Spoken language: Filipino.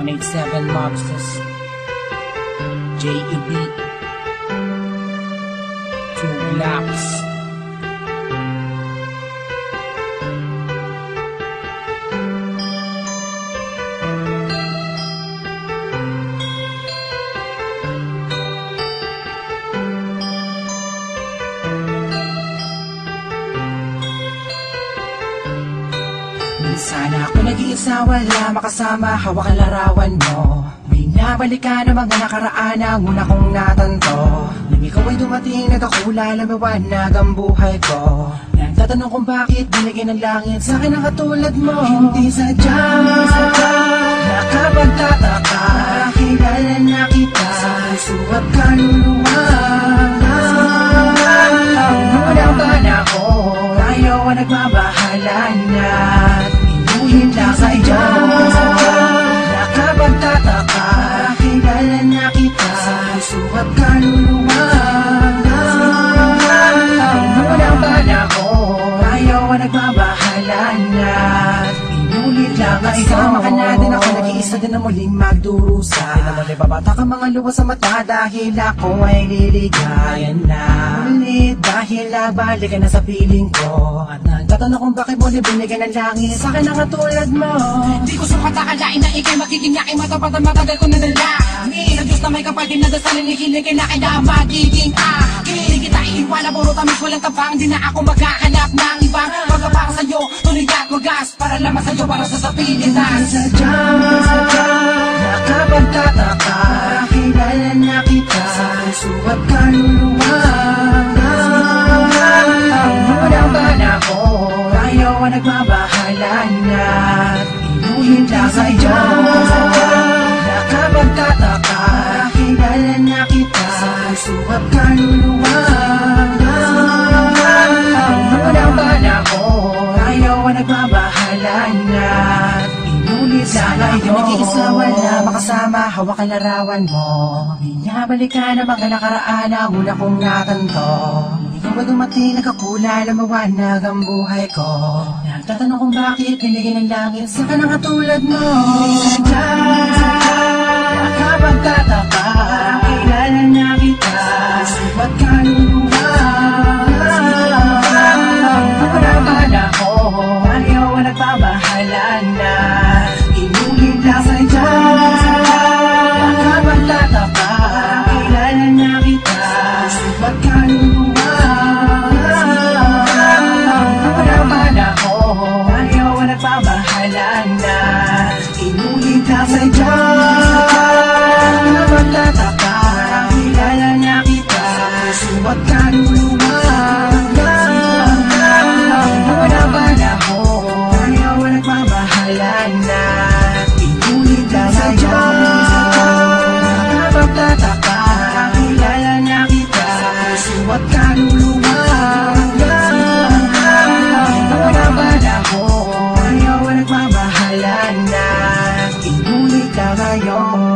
187 Mobsters, JEB, 2 Blocks. Sana ako nag-iisa, wala makasama, hawak ang larawan mo. Binabalik ka ng mga nakaraan ang una kong natanto. Nang ikaw ay dumating, nagkakula, lumiwanag ang buhay ko. Nagtatanong kung bakit binigyan ng langit sa akin ang katulad mo. Hindi sadya, nakapagtataka, kilala na kita sa puso at kaluluwa. Unang panahon, tayo ang nagmabahalan na inuhin lang sa iyo. Nakapagtataka, kilala na kita sa puso at kaluluwa. Unang panahon, tayo ang nagmabahalan na inulit lang ang isama ka natin. Ako nag-iisa din na muling magdurusa. Pinamuli babata ka mga luwa sa mata dahil ako ay liligayan na ulit. Dahil nabalikan na sa piling ko at nagtatanong kung bakit mo binigyan ng langit sa akin ang katulad mo. Di ko sukat akalain na ikay magiging yakin, matapat ang matagal ko na dalangin ang Diyos na may kapal din na dasalin, ikiligay na kaya magiging akin. Kita iiwala, puro tamis, walang tabang. Di na ako maghahanap ng ibang magkapang sa'yo, tuloy at wagas, para lamang sa'yo, para sa sapilitan. Sadya, nakapagtataka, kilala na kita sa puso at kaluluwa. Unang panahon, tayo ang nagmabahalan na inuhin lang sa iyo. Nakapagtataka, kilala na kita sa puso at kaluluwa. Unang panahon, tayo ang nagmabahalan na inulit lang iyo. Nag-iisa, wala makasama, hawak ang larawan mo. Binabalik ka ng mga nakaraan ang una kong natanto. Ikaw ba dumating, nagkakula, lumawanag ang buhay ko. Nagtatanong kung bakit binigyan ng langit sa akin ang katulad mo. Sadya, nakapagtataka, kilala na kita sa ba't kaluluwa. Unang panahon, ayaw ang nagbabahalan na inulit lang sa iyo. Nakapagtataka, kilala na kita sa ba't kaluluwa. Nagbabahalan na inulit lang sa iyo. Nakapagtataka, kilala na kita sa puso at kaluluwa. Unang panahon, ayaw ang nagbabahalan na inulit lang sa iyo. Nakapagtataka, kilala na kita sa puso at kaluluwa. Unang panahon, nagbabahalan na inulit lang ngayon.